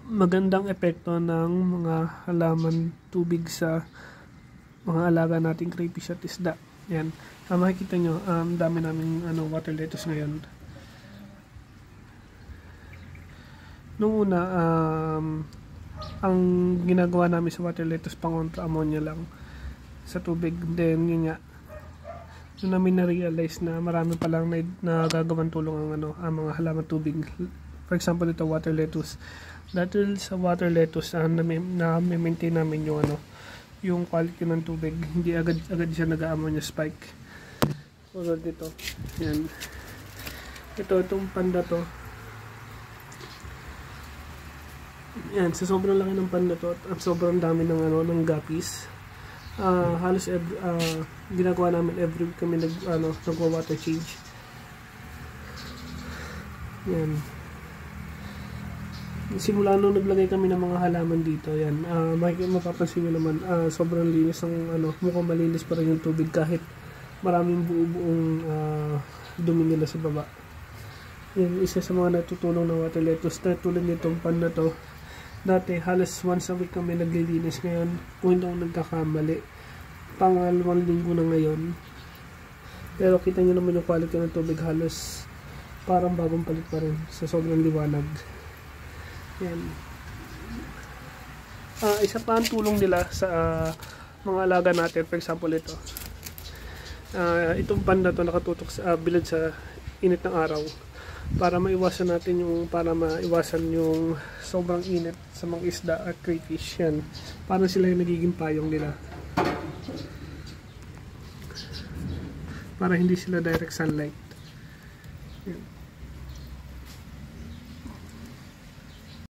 magandang epekto ng mga halaman tubig sa mga alaga nating crayfish at isda. Yan. Makikita nyo, dami namin water lettuce ngayon. Noong una, ang ginagawa namin sa water lettuce, pangontra ammonia lang sa tubig. Then, yun nga, doon namin na-realize na marami palang nagagawang tulong ang mga halaman tubig. For example, ito water lettuce. Dahil sa water lettuce, na-maintain namin yung quality ng tubig. Hindi agad siya nag-ammonia spike. Tulad dito. Yan. Itong panda to. Yan, sa sobrang laki ng panda to at sobrang dami ng guppies. Halos ginagawa namin every week kami nagwa-water change. Yan. Simula nung naglagay kami ng mga halaman dito, yan. Mapapansin nyo naman, sobrang linis mukhang malinis pa rin yung tubig kahit maraming buong dumi nila sa baba. Yan, isa sa mga natutulong ng water lettuce na tulad nitong panda to. Dati, halos once a week kami naglilinis. Ngayon, kung hindi ako nagkakamali, pangalawang linggo na ngayon. Pero kita nyo naman yung quality ng tubig, halos parang bagong palit pa rin sa sobrang liwanag. Yan. Isa pa ang tulong nila sa mga alaga natin. For example, ito. Itong panda to nakatutok sa bilad sa init ng araw. Para maiwasan natin maiwasan yung sobrang init sa mga isda at crayfish. Yan. Parang sila yung nagiging payong nila. Para hindi sila direct sunlight. Yan.